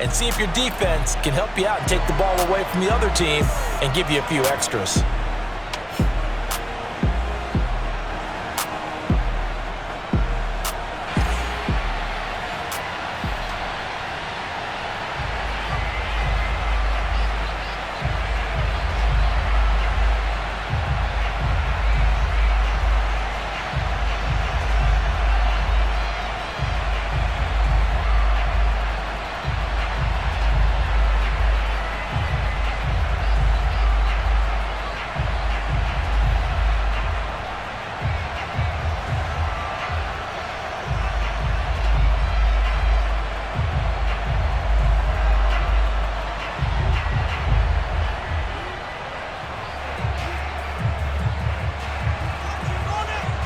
and see if your defense can help you out and take the ball away from the other team and give you a few extras.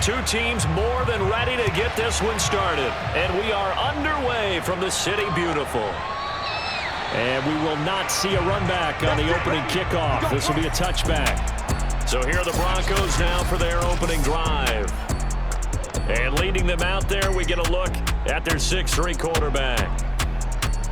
Two teams more than ready to get this one started. And we are underway from the City Beautiful. And we will not see a run back on the opening kickoff. This will be a touchback. So here are the Broncos now for their opening drive. And leading them out there, we get a look at their 6'3" quarterback.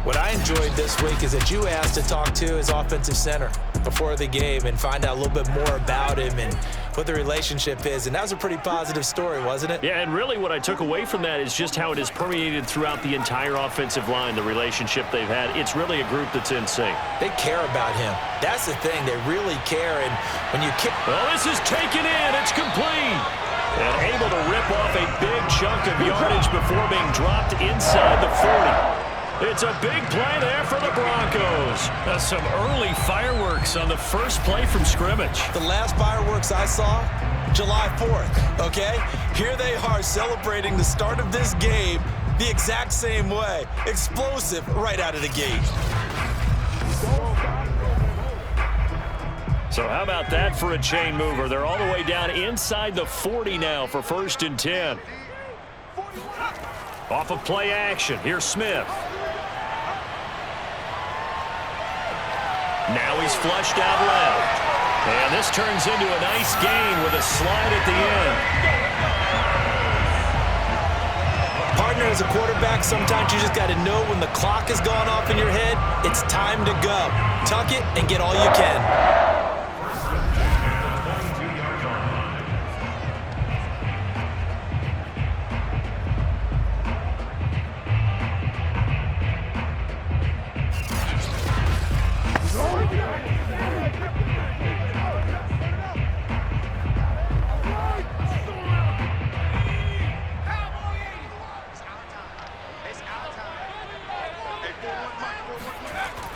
What I enjoyed this week is that you asked to talk to his offensive center before the game and find out a little bit more about him and what the relationship is. And that was a pretty positive story, wasn't it? Yeah, and really what I took away from that is just how it has permeated throughout the entire offensive line, the relationship they've had. It's really a group that's in sync. They care about him. That's the thing. They really care. And when you kick... Well, this is taken in. It's complete. And able to rip off a big chunk of yardage before being dropped inside the 40. It's a big play there for the Broncos. Some early fireworks on the first play from scrimmage. The last fireworks I saw, July 4th, okay? Here they are celebrating the start of this game the exact same way. Explosive right out of the gate. So how about that for a chain mover? They're all the way down inside the 40 now for 1st and 10. Off of play action, here's Smith. Now he's flushed out left. And this turns into a nice gain with a slide at the end. Partner, as a quarterback, sometimes you just got to know when the clock has gone off in your head, it's time to go. Tuck it and get all you can.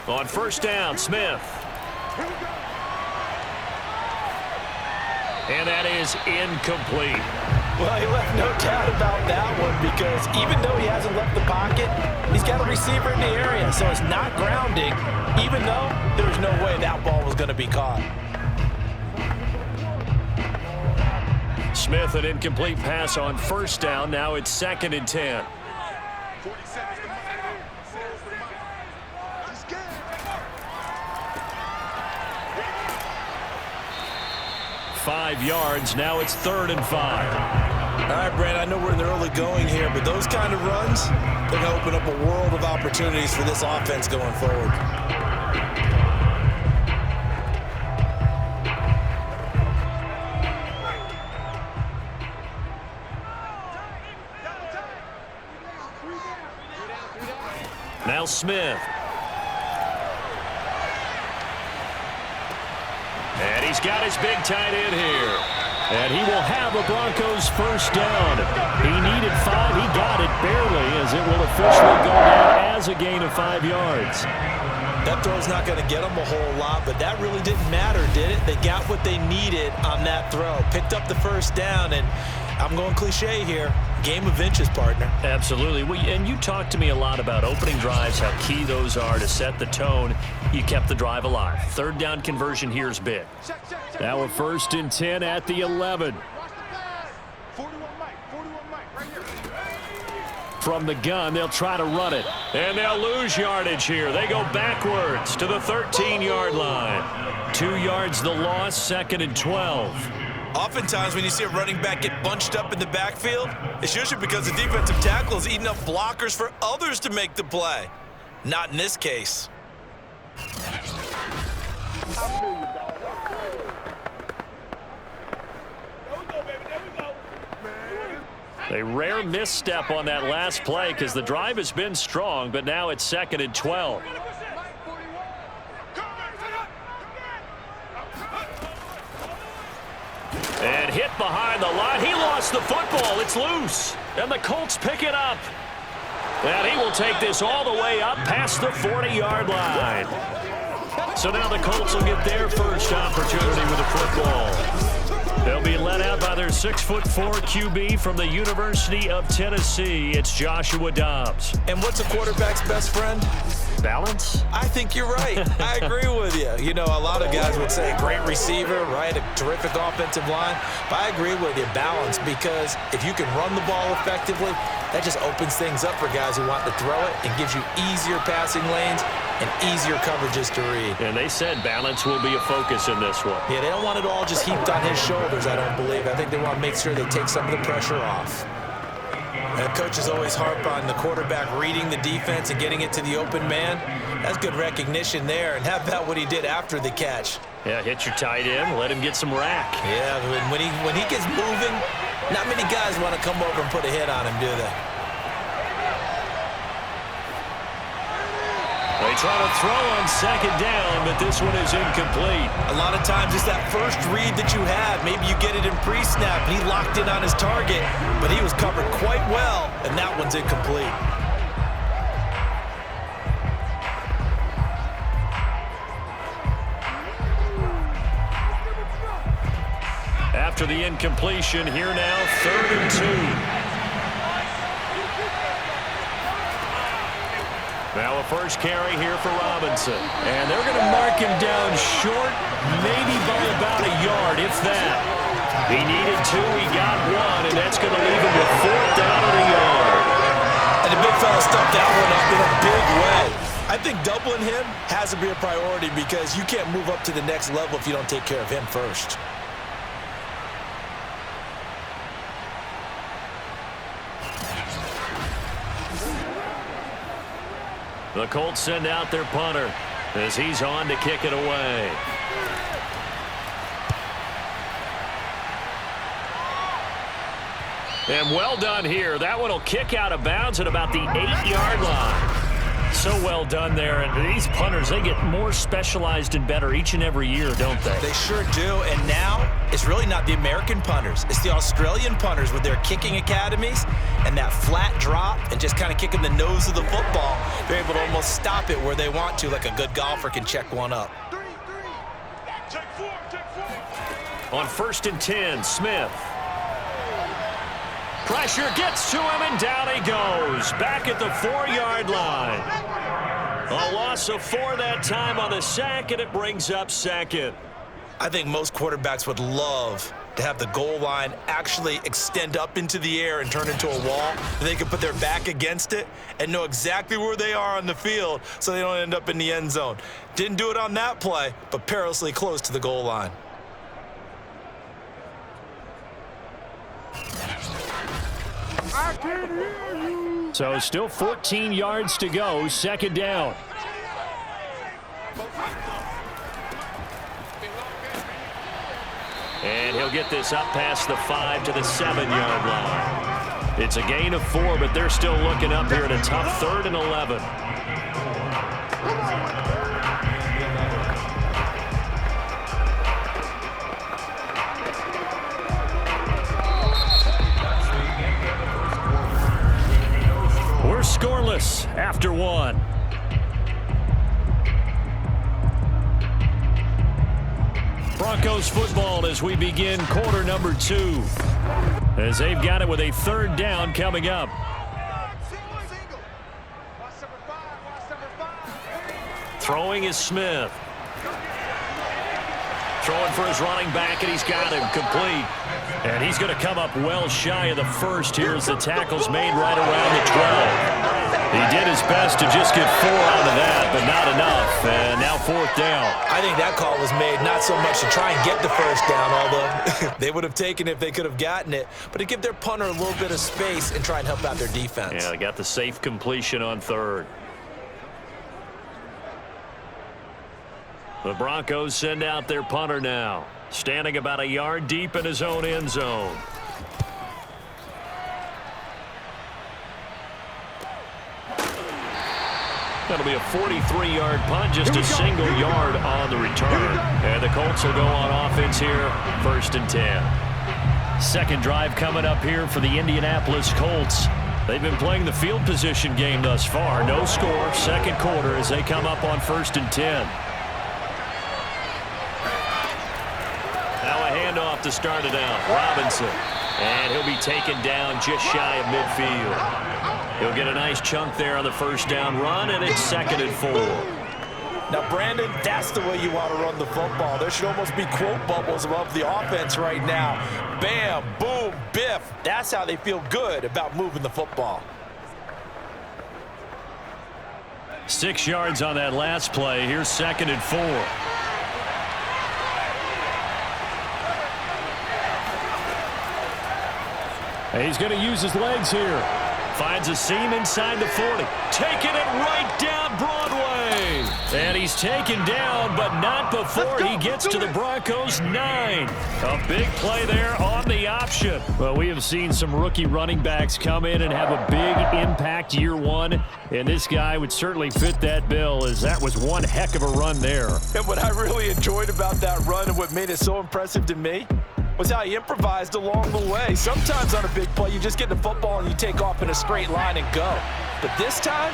On 1st down, Smith. And that is incomplete. Well, he left no doubt about that one because even though he hasn't left the pocket, he's got a receiver in the area, so it's not grounding, even though there's no way that ball was going to be caught. Smith, an incomplete pass on 1st down. Now it's 2nd and 10. 5 yards. Now it's 3rd and 5. All right, Brad, I know we're in the early going here, but those kind of runs, they're going to open up a world of opportunities for this offense going forward. Now Smith. And he's got his big tight end here. And he will have the Broncos 1st down. He needed 5. He got it barely as it will officially go down as a gain of 5 yards. That throw's not going to get them a whole lot, but that really didn't matter, did it? They got what they needed on that throw. Picked up the 1st down, and I'm going cliche here. Game of inches, partner. Absolutely. And you talked to me a lot about opening drives, how key those are to set the tone. You kept the drive alive. 3rd down conversion here is big. Now a 1st and 10 at the 11. From the gun, they'll try to run it. And they'll lose yardage here. They go backwards to the 13-yard line. 2 yards the loss, 2nd and 12. Oftentimes, when you see a running back get bunched up in the backfield, it's usually because the defensive tackle is eating up blockers for others to make the play. Not in this case. A rare misstep on that last play because the drive has been strong, but now it's 2nd and 12. And hit behind the line. He lost the football. It's loose. And the Colts pick it up. And he will take this all the way up past the 40-yard line. So now the Colts will get their first opportunity with the football. They'll be led out by their 6'4" QB from the University of Tennessee. It's Joshua Dobbs. And what's a quarterback's best friend? Balance? I think you're right. I agree with you. You know, a lot of guys would say great receiver, right? A terrific offensive line. But I agree with you, balance, because if you can run the ball effectively, that just opens things up for guys who want to throw it and gives you easier passing lanes and easier coverages to read. And they said balance will be a focus in this one. Yeah, they don't want it all just heaped on his shoulders, I don't believe. I think they want to make sure they take some of the pressure off. And coaches always harp on the quarterback reading the defense and getting it to the open man. That's good recognition there. And how about what he did after the catch? Yeah, hit your tight end, let him get some rack. Yeah, when he gets moving, not many guys want to come over and put a hit on him, do they? They try to throw on 2nd down, but this one is incomplete. A lot of times it's that first read that you had. Maybe you get it in pre-snap, and he locked in on his target, but he was covered quite well, and that one's incomplete. After the incompletion, here now, 3rd and 2. Now a first carry here for Robinson. And they're going to mark him down short, maybe by about a yard, if that. He needed 2, he got 1, and that's going to leave him with 4th down and a yard. And the big fella stuffed that one up in a big way. I think doubling him has to be a priority because you can't move up to the next level if you don't take care of him first. The Colts send out their punter as he's on to kick it away. And well done here. That one will kick out of bounds at about the 8-yard line. So well done there. And these punters, they get more specialized and better each and every year, don't they? They sure do. And now it's really not the American punters. It's the Australian punters with their kicking academies and that flat drop and just kind of kicking the nose of the football. They're able to almost stop it where they want to, like a good golfer can check one up. On 1st and 10, Smith. Pressure gets to him, and down he goes. Back at the 4-yard line. A loss of 4 that time on the sack, and it brings up 2nd. I think most quarterbacks would love to have the goal line actually extend up into the air and turn into a wall. They can put their back against it and know exactly where they are on the field so they don't end up in the end zone. Didn't do it on that play, but perilously close to the goal line. So still 14 yards to go, 2nd down. And he'll get this up past the 5 to the 7-yard line. It's a gain of 4, but they're still looking up here at a tough 3rd and 11. We're scoreless after 1. Broncos football as we begin quarter number 2. As they've got it with a 3rd down coming up. Throwing is Smith. Throwing for his running back, and he's got him complete. And he's going to come up well shy of the first here as the tackle's made right around the 12. He did his best to just get 4 out of that, but not enough. And now 4th down. I think that call was made not so much to try and get the first down, although they would have taken it if they could have gotten it, but to give their punter a little bit of space and try and help out their defense. Yeah, they got the safe completion on 3rd. The Broncos send out their punter now, standing about a yard deep in his own end zone. That'll be a 43-yard punt, just a single yard on the return. And the Colts will go on offense here, 1st and 10. Second drive coming up here for the Indianapolis Colts. They've been playing the field position game thus far. No score, second quarter as they come up on 1st and 10. Now a handoff to start it out. Robinson. And he'll be taken down just shy of midfield. He'll get a nice chunk there on the first down run, and it's 2nd and 4. Now, Brandon, that's the way you want to run the football. There should almost be quote bubbles above the offense right now. Bam, boom, biff. That's how they feel good about moving the football. 6 yards on that last play. Here's 2nd and 4. He's going to use his legs here. Finds a seam inside the 40. Taking it right down Broadway. And he's taken down, but not before he gets to the Broncos' 9. A big play there on the option. Well, we have seen some rookie running backs come in and have a big impact year one. And this guy would certainly fit that bill, as that was one heck of a run there. And what I really enjoyed about that run and what made it so impressive to me was how he improvised along the way. Sometimes on a big play, you just get the football and you take off in a straight line and go. But this time,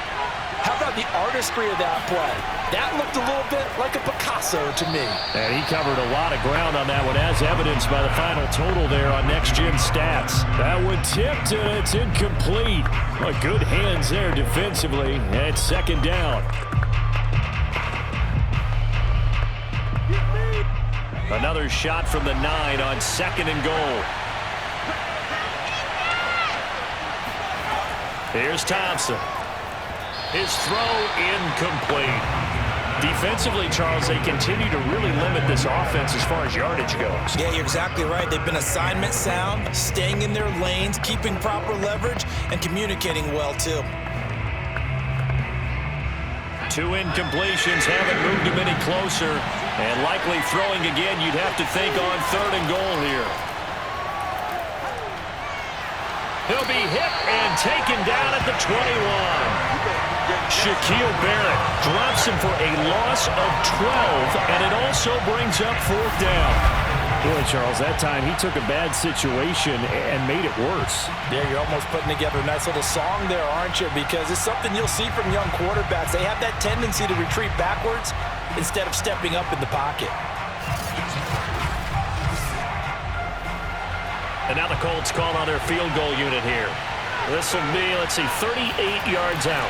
how about the artistry of that play? That looked a little bit like a Picasso to me. And he covered a lot of ground on that one, as evidenced by the final total there on Next Gen Stats. That one tipped, and it's incomplete. Well, good hands there defensively, and it's 2nd down. Another shot from the 9 on 2nd and goal. Here's Thompson. His throw incomplete. Defensively, Charles, they continue to really limit this offense as far as yardage goes. Yeah, you're exactly right. They've been assignment sound, staying in their lanes, keeping proper leverage, and communicating well, too. 2 incompletions haven't moved him any closer. And likely throwing again, you'd have to think on 3rd and goal here. He'll be hit and taken down at the 21. Shaquille Barrett drops him for a loss of 12, and it also brings up 4th down. Boy, Charles, that time he took a bad situation and made it worse. Yeah, you're almost putting together a nice little song there, aren't you? Because it's something you'll see from young quarterbacks. They have that tendency to retreat backwards instead of stepping up in the pocket. And now the Colts call on their field goal unit here. This will be, let's see, 38 yards out.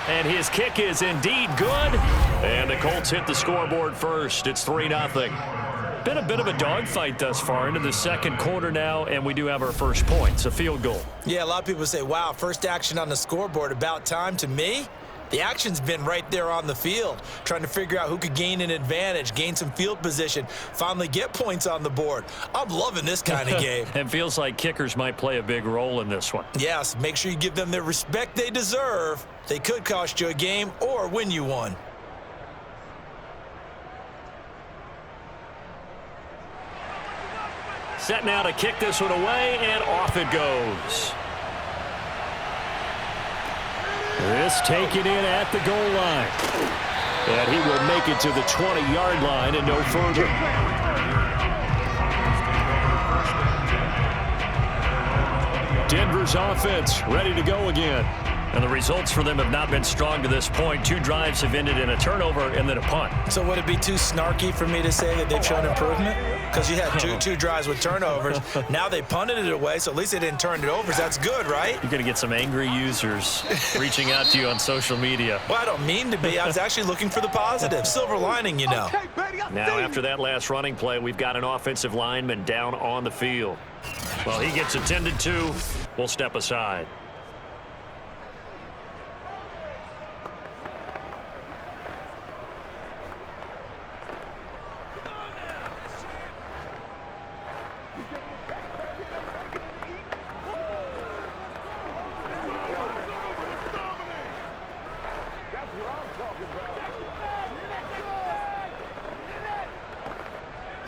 And his kick is indeed good. And the Colts hit the scoreboard first. It's 3-0. Been a bit of a dogfight thus far into the second quarter now, and we do have our first point. It's a field goal. Yeah, a lot of people say, wow, first action on the scoreboard, about time. To me, the action's been right there on the field, trying to figure out who could gain an advantage, gain some field position, finally get points on the board. I'm loving this kind of game. It feels like kickers might play a big role in this one. Yes, make sure you give them the respect they deserve. They could cost you a game or win you one. Set now to kick this one away, and off it goes. This taken in at the goal line. And he will make it to the 20-yard line and no further. Denver's offense ready to go again. And the results for them have not been strong to this point. 2 drives have ended in a turnover and then a punt. So would it be too snarky for me to say that they've shown improvement? Because you had two drives with turnovers. Now they punted it away, so at least they didn't turn it over. So that's good, right? You're going to get some angry users reaching out to you on social media. Well, I don't mean to be. I was actually looking for the positive. Silver lining, you know. Now, after that last running play, we've got an offensive lineman down on the field. Well, he gets attended to. We'll step aside.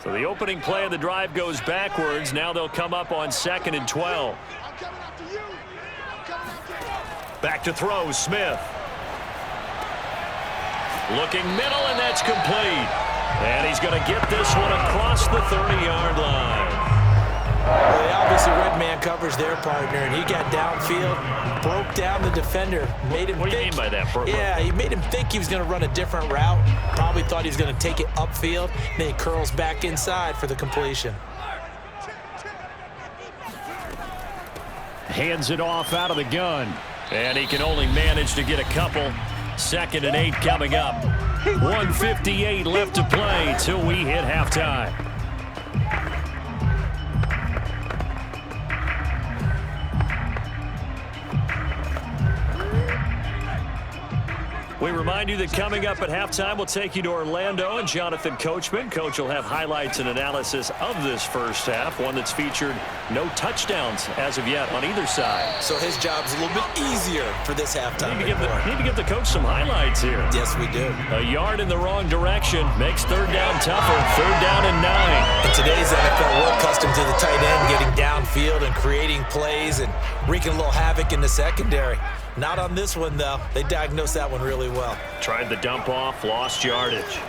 So the opening play of the drive goes backwards. Now they'll come up on 2nd and 12. Back to throw, Smith. Looking middle, and that's complete. And he's going to get this one across the 30-yard line. Well, they obviously read man coverage their partner, and he got downfield, broke down the defender, made him What do you think. mean by that? Yeah, he made him think he was going to run a different route. Probably thought he was going to take it upfield. Then he curls back inside for the completion. Hands it off out of the gun. And he can only manage to get a couple. 2nd and 8 coming up. 1:58 left to play till we hit halftime. We remind you that coming up at halftime, we'll take you to Orlando and Jonathan Coachman. Coach will have highlights and analysis of this first half, one that's featured no touchdowns as of yet on either side. So his job's a little bit easier for this halftime. Need to give the coach some highlights here. Yes, we do. A yard in the wrong direction makes 3rd down tougher. 3rd down and 9. In today's NFL, we're accustomed to the tight end getting downfield and creating plays and wreaking a little havoc in the secondary. Not on this one, though. They diagnosed that one really well. Tried the dump off, lost yardage.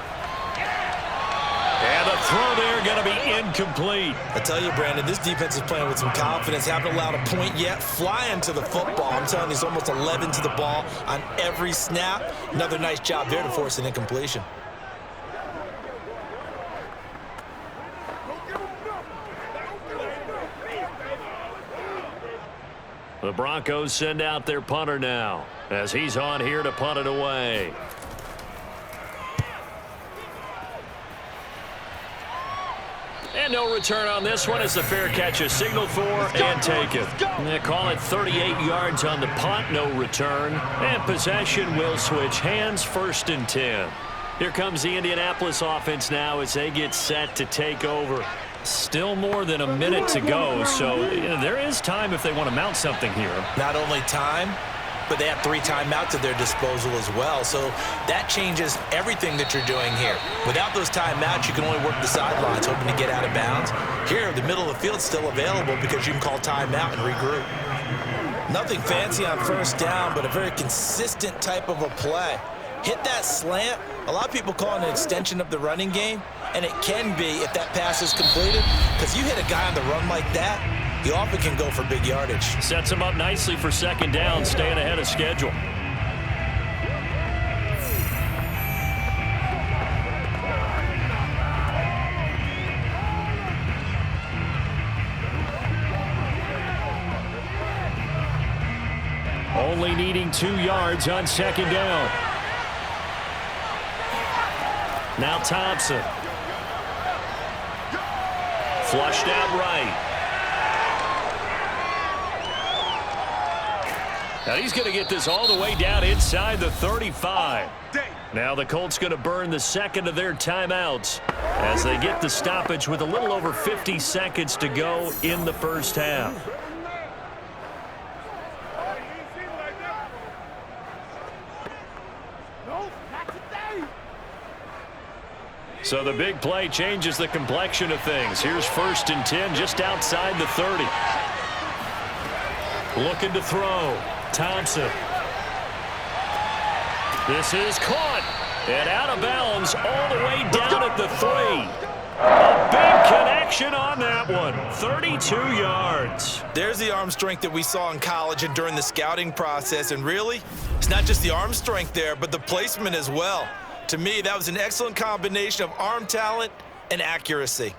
And the throw there going to be incomplete. I tell you, Brandon, this defense is playing with some confidence. Haven't allowed a point yet. Flying to the football. I'm telling you, there's almost 11 to the ball on every snap. Another nice job there to force an incompletion. The Broncos send out their punter now as he's on here to punt it away. And no return on this one as the fair catch is signaled for and taken. They call it 38 yards on the punt, no return. And possession will switch hands, 1st and 10. Here comes the Indianapolis offense now as they get set to take over. Still more than a minute to go, so there is time if they want to mount something here. Not only time, but they have 3 timeouts at their disposal as well. So that changes everything that you're doing here. Without those timeouts, you can only work the sidelines, hoping to get out of bounds. Here, the middle of the field's still available because you can call timeout and regroup. Nothing fancy on 1st down, but a very consistent type of a play. Hit that slant. A lot of people call it an extension of the running game, and it can be if that pass is completed, because you hit a guy on the run like that, you often can go for big yardage. Sets him up nicely for 2nd down, staying ahead of schedule. Only needing 2 yards on 2nd down. Now Thompson. Flushed out right. Now he's going to get this all the way down inside the 35. Now the Colts going to burn the 2nd of their timeouts as they get the stoppage with a little over 50 seconds to go in the first half. So the big play changes the complexion of things. Here's 1st and 10 just outside the 30. Looking to throw. Thompson. This is caught. And out of bounds all the way down at the 3. A big connection on that one. 32 yards. There's the arm strength that we saw in college and during the scouting process. And really, it's not just the arm strength there, but the placement as well. To me, that was an excellent combination of arm talent and accuracy.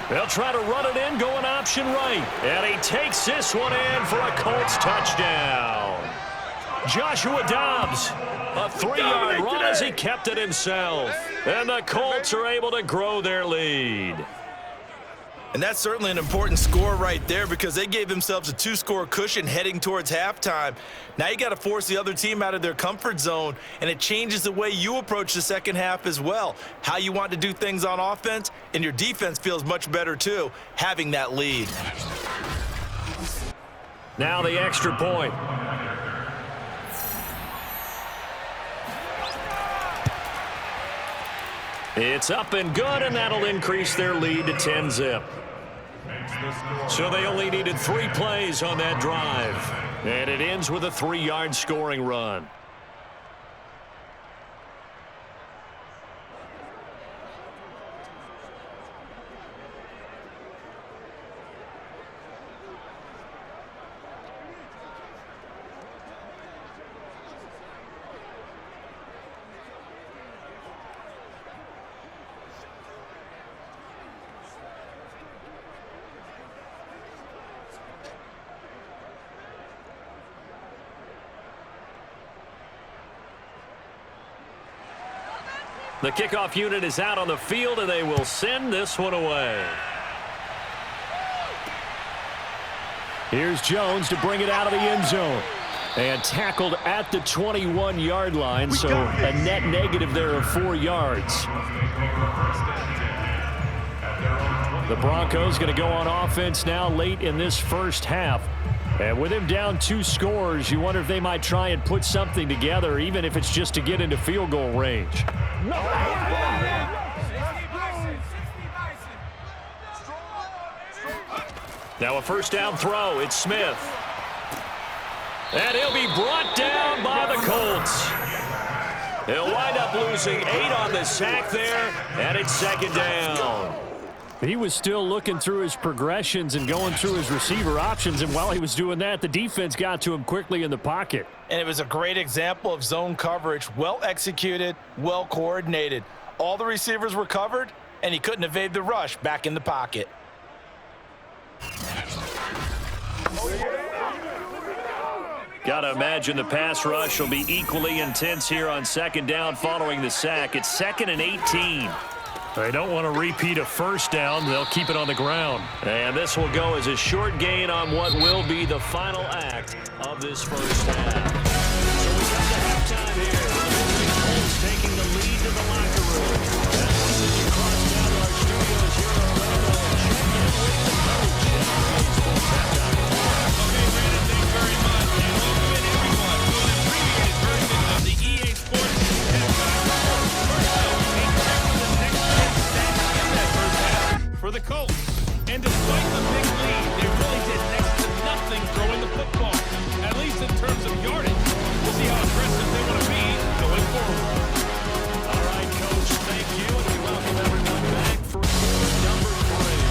They'll try to run it in, going option right. And he takes this one in for a Colts touchdown. Joshua Dobbs, a 3-yard run as he kept it himself. And the Colts are able to grow their lead. And that's certainly an important score right there because they gave themselves a 2-score cushion heading towards halftime. Now you got to force the other team out of their comfort zone, and it changes the way you approach the second half as well. How you want to do things on offense, and your defense feels much better too, having that lead. Now the extra point. It's up and good, and that'll increase their lead to 10-zip. So they only needed 3 plays on that drive. And it ends with a 3-yard scoring run. The kickoff unit is out on the field, and they will send this one away. Here's Jones to bring it out of the end zone. And tackled at the 21-yard line, so a net negative there of 4 yards. The Broncos going to go on offense now late in this first half. And with him down 2 scores, you wonder if they might try and put something together, even if it's just to get into field goal range. Now a first down throw. It's Smith. And he'll be brought down by the Colts. He'll wind up losing 8 on the sack there, and it's second down. He was still looking through his progressions and going through his receiver options, and while he was doing that, the defense got to him quickly in the pocket. And it was a great example of zone coverage, well executed, well coordinated. All the receivers were covered, and he couldn't evade the rush back in the pocket. Gotta imagine the pass rush will be equally intense here on second down following the sack. It's 2nd and 18. They don't want to repeat a first down. They'll keep it on the ground. And this will go as a short gain on what will be the final act of this first half. So we come to halftime here. The Colts taking the lead to the locker room. And once as you cross down to our studios here in Orlando, check in with the coach in our baseball halftime. Okay, Brandon, thanks very much. And welcome in everyone to an abbreviated version of the EA Sports halftime report. First up, a check of the next gen stats in that first half for the Colts. And despite the big lead, they really did next to nothing throwing the football, at least in terms of yardage. We'll see how aggressive they want to be going forward. All right, Coach, thank you, and we welcome everyone back for quarter number 3.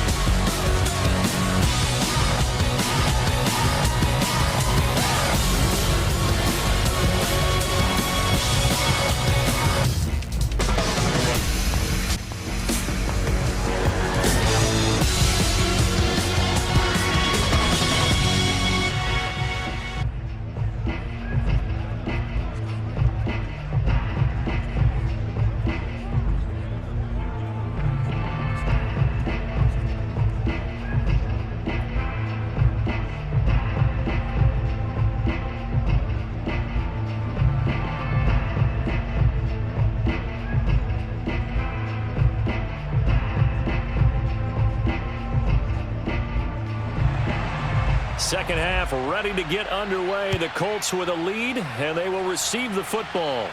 Second half ready to get underway. The Colts with a lead, and they will receive the football.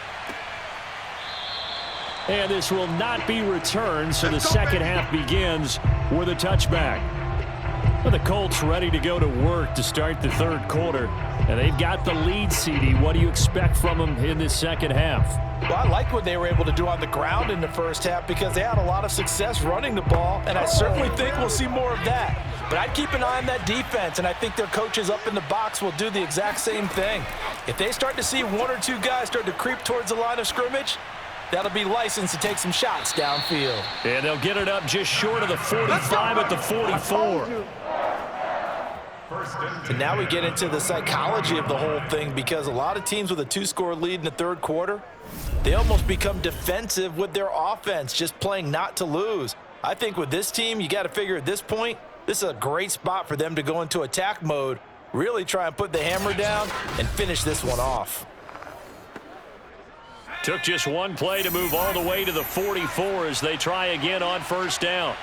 And this will not be returned, so the second half begins with a touchback. Well, the Colts ready to go to work to start the third quarter. And they've got the lead, CD. What do you expect from them in this second half? Well, I like what they were able to do on the ground in the first half because they had a lot of success running the ball, and I certainly think we'll see more of that. But I'd keep an eye on that defense, and I think their coaches up in the box will do the exact same thing. If they start to see 1 or 2 guys start to creep towards the line of scrimmage, that'll be licensed to take some shots downfield. And they'll get it up just short of the 45 at the 44. And now we get into the psychology of the whole thing because a lot of teams with a 2-score lead in the third quarter, they almost become defensive with their offense, just playing not to lose. I think with this team, you got to figure at this point, this is a great spot for them to go into attack mode, really try and put the hammer down and finish this one off. Took just one play to move all the way to the 44 as they try again on first down.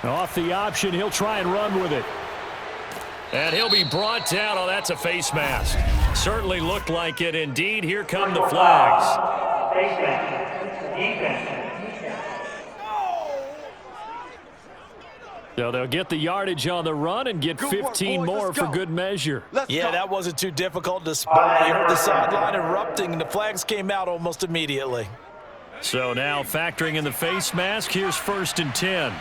Off the option, he'll try and run with it. And he'll be brought down. Oh, that's a face mask. Certainly looked like it. Indeed, here come the flags. Face mask. Defense. So they'll get the yardage on the run and get 15 more for good measure. Yeah, that wasn't too difficult to spot. You heard the sideline erupting, and the flags came out almost immediately. So now factoring in the face mask, here's 1st and 10.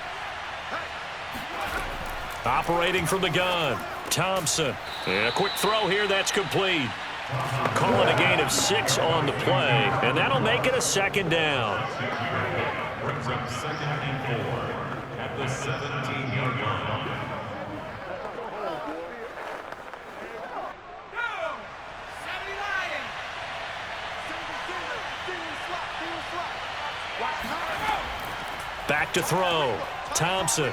Operating from the gun, Thompson. And a quick throw here, that's complete. Calling a gain of 6 on the play, and that'll make it a 2nd down. Brings up 2nd and 4 at the 17-yard line. Back to throw, Thompson.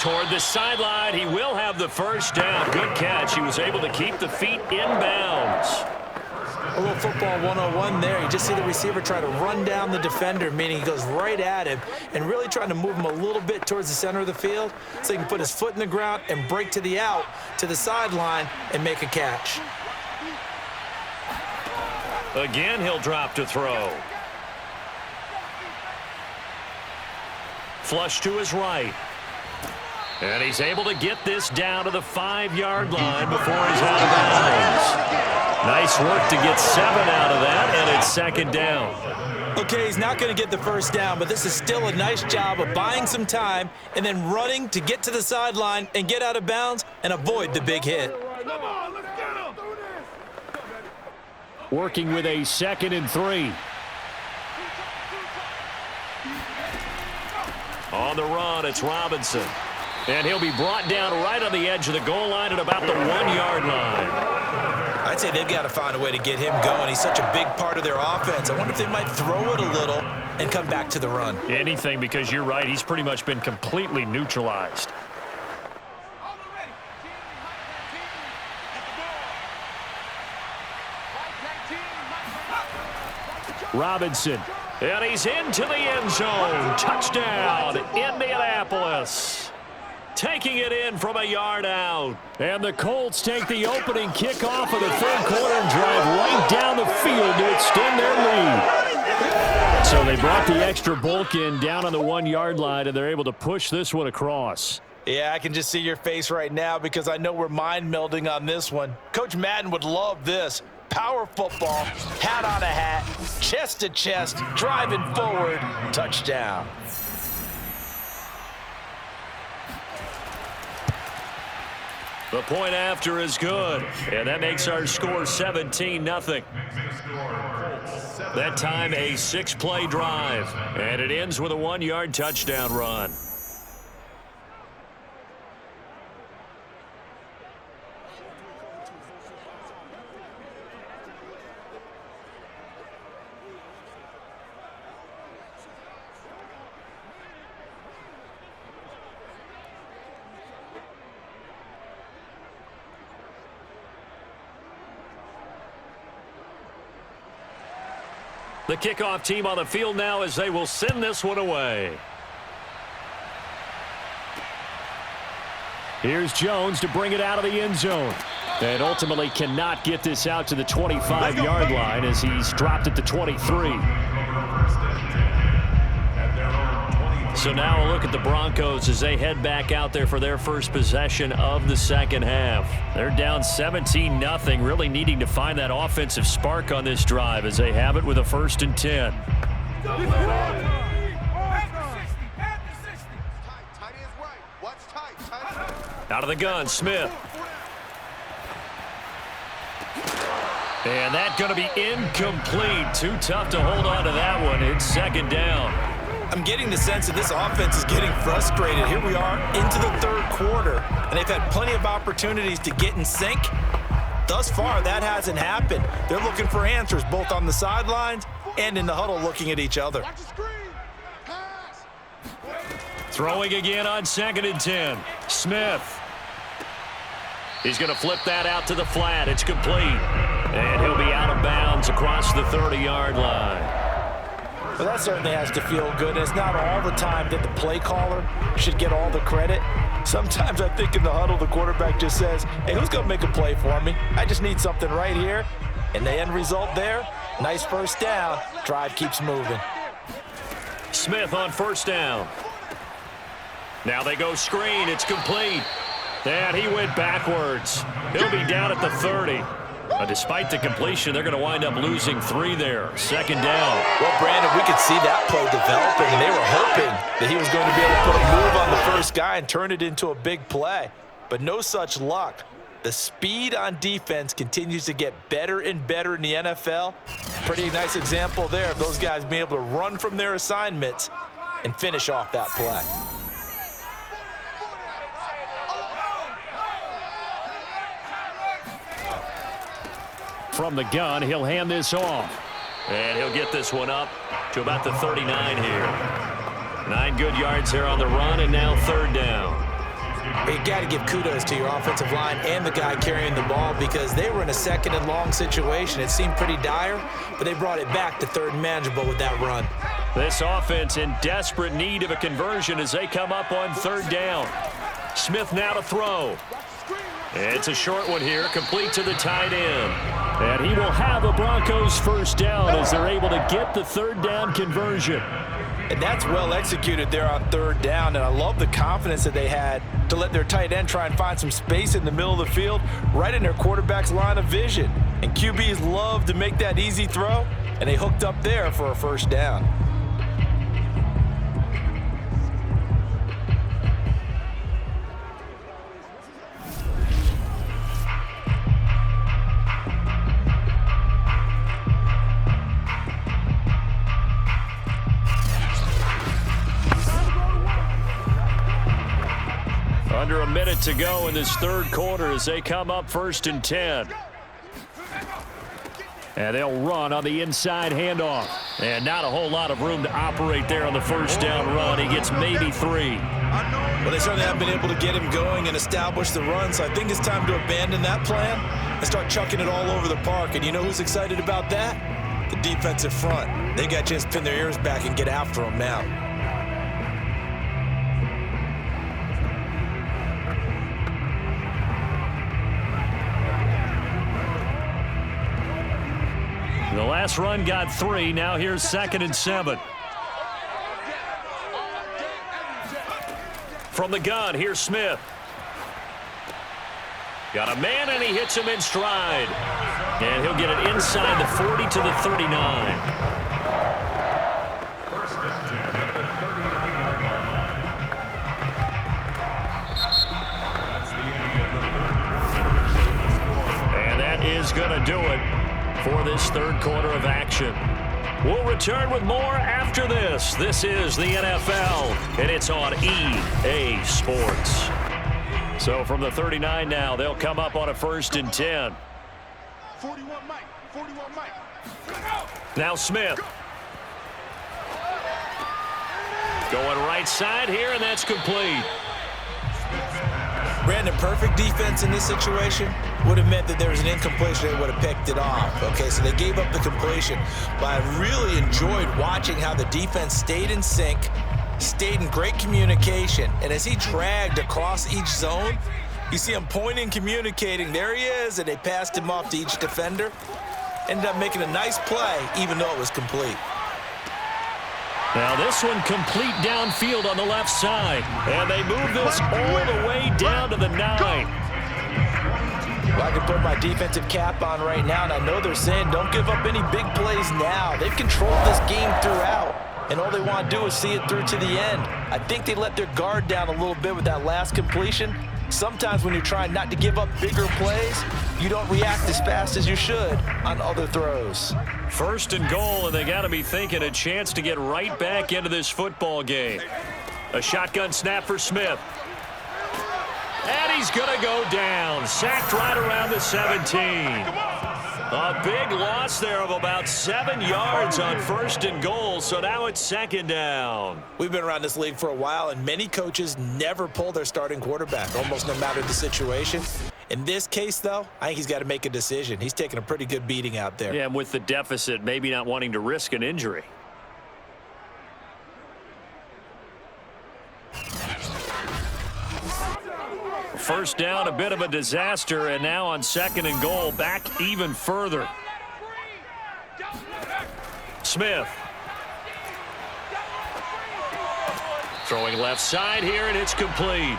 Toward the sideline, he will have the 1st down. Good catch. He was able to keep the feet inbounds. A little football 101 there. You just see the receiver try to run down the defender, meaning he goes right at him and really trying to move him a little bit towards the center of the field so he can put his foot in the ground and break to the out, to the sideline, and make a catch. Again, he'll drop to throw. Flush to his right. And he's able to get this down to the 5-yard line before he's out of bounds. Nice work to get 7 out of that, and it's 2nd down. Okay, he's not going to get the 1st down, but this is still a nice job of buying some time and then running to get to the sideline and get out of bounds and avoid the big hit. Working with a 2nd and 3. On the run, it's Robinson. And he'll be brought down right on the edge of the goal line at about the 1-yard line. I'd say they've got to find a way to get him going. He's such a big part of their offense. I wonder if they might throw it a little and come back to the run. Anything, because you're right. He's pretty much been completely neutralized. Robinson. And he's into the end zone. Touchdown, Indianapolis. Taking it in from a yard out. And the Colts take the opening kickoff of the 3rd quarter and drive right down the field to extend their lead. So they brought the extra bulk in down on the 1-yard line, and they're able to push this one across. Yeah, I can just see your face right now because I know we're mind melding on this one. Coach Madden would love this. Power football, hat on a hat, chest to chest, driving forward, touchdown. The point after is good, and that makes our score 17-0. That time a 6-play drive, and it ends with a 1-yard touchdown run. The kickoff team on the field now as they will send this one away. Here's Jones to bring it out of the end zone. And ultimately cannot get this out to the 25-yard line as he's dropped at the 23. So now a look at the Broncos as they head back out there for their first possession of the 2nd half. They're down 17-0, really needing to find that offensive spark on this drive as they have it with a 1st and 10. Out of the gun, Smith. And that's going to be incomplete. Too tough to hold on to that one. It's 2nd down. I'm getting the sense that this offense is getting frustrated. Here we are into the 3rd quarter, and they've had plenty of opportunities to get in sync, thus far, that hasn't happened. They're looking for answers both on the sidelines and in the huddle looking at each other. Throwing again on 2nd and 10. Smith. He's going to flip that out to the flat. It's complete. And he'll be out of bounds across the 30-yard line. Well, that certainly has to feel good. It's not all the time that the play caller should get all the credit. Sometimes I think in the huddle, the quarterback just says, hey, who's going to make a play for me? I just need something right here. And the end result there, nice first down. Drive keeps moving. Smith on 1st down. Now they go screen. It's complete. And he went backwards. He'll be down at the 30. Despite the completion, they're going to wind up losing 3 there. 2nd down. Well, Brandon, we could see that play developing, and they were hoping that he was going to be able to put a move on the first guy and turn it into a big play. But no such luck. The speed on defense continues to get better and better in the NFL. Pretty nice example there of those guys being able to run from their assignments and finish off that play. From the gun, he'll hand this off. And he'll get this one up to about the 39 here. 9 good yards there on the run, and now 3rd down. You got to give kudos to your offensive line and the guy carrying the ball because they were in a 2nd and long situation. It seemed pretty dire, but they brought it back to 3rd and manageable with that run. This offense in desperate need of a conversion as they come up on 3rd down. Smith now to throw. It's a short one here, complete to the tight end. And he will have a Broncos 1st down as they're able to get the 3rd down conversion. And that's well executed there on 3rd down, and I love the confidence that they had to let their tight end try and find some space in the middle of the field, right in their quarterback's line of vision. And QBs love to make that easy throw, and they hooked up there for a 1st down. Under a minute to go in this 3rd quarter as they come up 1st and 10. And they'll run on the inside handoff. And not a whole lot of room to operate there on the 1st down run. He gets maybe 3. Well, they certainly have been able to get him going and establish the run, so I think it's time to abandon that plan and start chucking it all over the park. And you know who's excited about that? The defensive front. They got to just pin their ears back and get after him now. The last run got 3. Now here's 2nd and 7. From the gun, here's Smith. Got a man, and he hits him in stride. And he'll get it inside the 40 to the 39. And that is going to do it for this 3rd quarter of action. We'll return with more after this. This is the NFL, and it's on EA Sports. So from the 39 now, they'll come up on a 1st and 10. 41 Mike. 41 Mike. Now Smith. Going right side here, and that's complete. Brandon, perfect defense in this situation would have meant that there was an incompletion. They would have picked it off. Okay, so they gave up the completion. But I really enjoyed watching how the defense stayed in sync, stayed in great communication. And as he dragged across each zone, you see him pointing, communicating. There he is, and they passed him off to each defender. Ended up making a nice play, even though it was complete. Now this one complete downfield on the left side. And they move this all the way down to the 9. Well, I can put my defensive cap on right now, and I know they're saying don't give up any big plays now. They've controlled this game throughout, and all they want to do is see it through to the end. I think they let their guard down a little bit with that last completion. Sometimes when you're trying not to give up bigger plays, you don't react as fast as you should on other throws. 1st and goal, and they got to be thinking a chance to get right back into this football game. A shotgun snap for Smith. And he's he's going to go down. Sacked right around the 17. A big loss there of about 7 yards on 1st and goal, so now it's 2nd down. We've been around this league for a while, and many coaches never pull their starting quarterback, almost no matter the situation. In this case, though, I think he's got to make a decision. He's taking a pretty good beating out there. Yeah, and with the deficit, maybe not wanting to risk an injury. First down, a bit of a disaster, and now on 2nd and goal, back even further. Smith. Throwing left side here, and it's complete.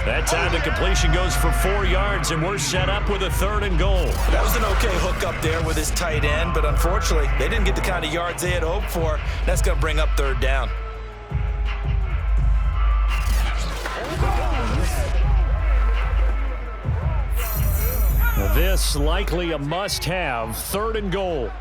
That time the completion goes for 4 yards, and we're set up with a 3rd and goal. That was an okay hook up there with his tight end, but unfortunately, they didn't get the kind of yards they had hoped for. That's going to bring up 3rd down. This likely a must-have, 3rd and goal.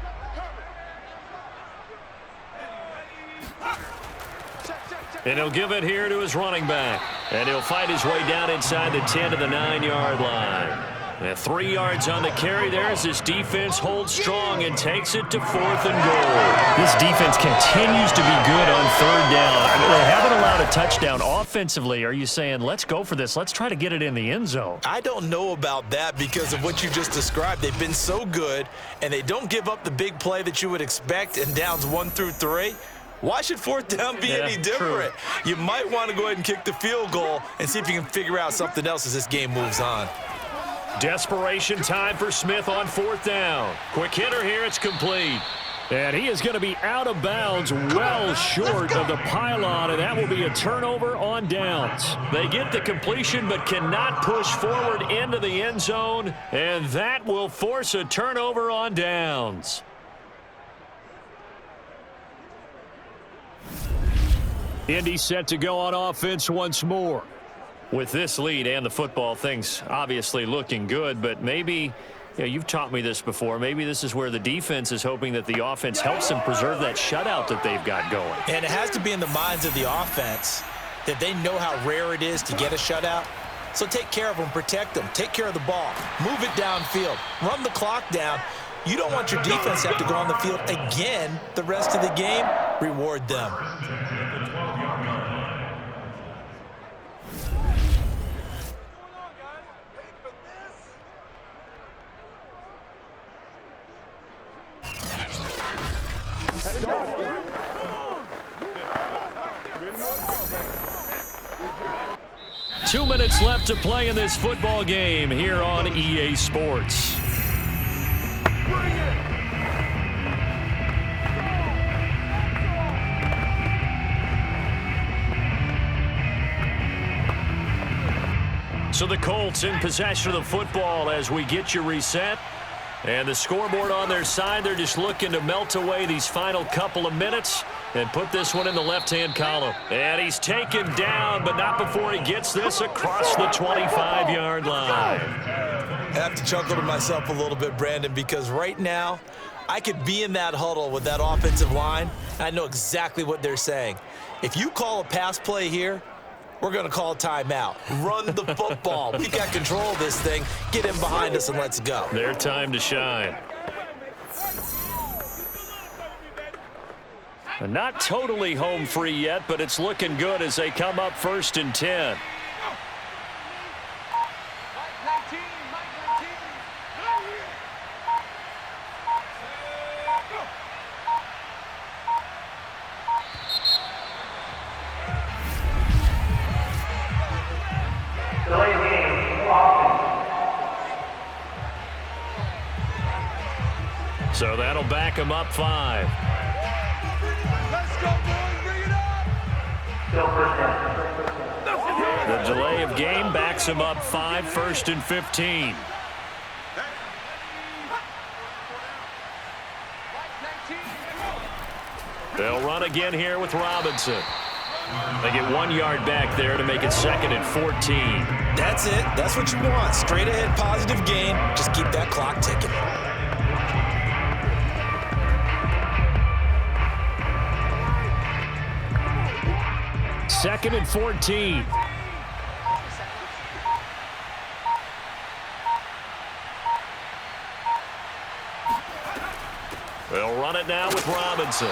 And he'll give it here to his running back. And he'll fight his way down inside the 10 to the 9-yard line. And 3 yards on the carry there as this defense holds strong and takes it to 4th and goal. This defense continues to be good on 3rd down. I mean, they haven't allowed a touchdown offensively. Are you saying, let's go for this? Let's try to get it in the end zone. I don't know about that because of what you just described. They've been so good, and they don't give up the big play that you would expect in downs 1 through 3. Why should 4th down be any different? True. You might want to go ahead and kick the field goal and see if you can figure out something else as this game moves on. Desperation time for Smith on 4th down. Quick hitter here, it's complete. And he is going to be out of bounds well short of the pylon, and that will be a turnover on downs. They get the completion but cannot push forward into the end zone, and that will force a turnover on downs. Indy set to go on offense once more. With this lead and the football, things obviously looking good, but maybe, you've taught me this before, maybe this is where the defense is hoping that the offense helps them preserve that shutout that they've got going. And it has to be in the minds of the offense that they know how rare it is to get a shutout. So take care of them, protect them, take care of the ball, move it downfield, run the clock down. You don't want your defense to have to go on the field again the rest of the game. Reward them. Two minutes left to play in this football game here on EA Sports. So the Colts in possession of the football as we get you reset. And the scoreboard on their side, they're just looking to melt away these final couple of minutes and put this one in the left-hand column. And he's taken down, but not before he gets this across the 25-yard line. I have to chuckle to myself a little bit, Brandon, because right now I could be in that huddle with that offensive line, and I know exactly what they're saying. If you call a pass play here, we're going to call a timeout. Run the football. We got control of this thing. Get in behind us and let's go. Their time to shine. Not totally home free yet, but it's looking good as they come up 1st and 10. So that'll back him up 5. Let's go, boys. Bring it up. The delay of game backs him up 5, 1st and 15. They'll run again here with Robinson. They get 1 yard back there to make it 2nd and 14. That's it. That's what you want. Straight ahead, positive gain. Just keep that clock ticking. 2nd and 14. They'll run it now with Robinson.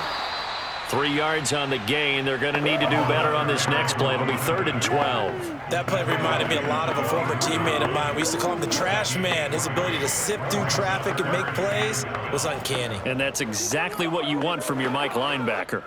3 yards on the gain. They're going to need to do better on this next play. It'll be 3rd and 12. That play reminded me a lot of a former teammate of mine. We used to call him the trash man. His ability to sift through traffic and make plays was uncanny. And that's exactly what you want from your Mike linebacker.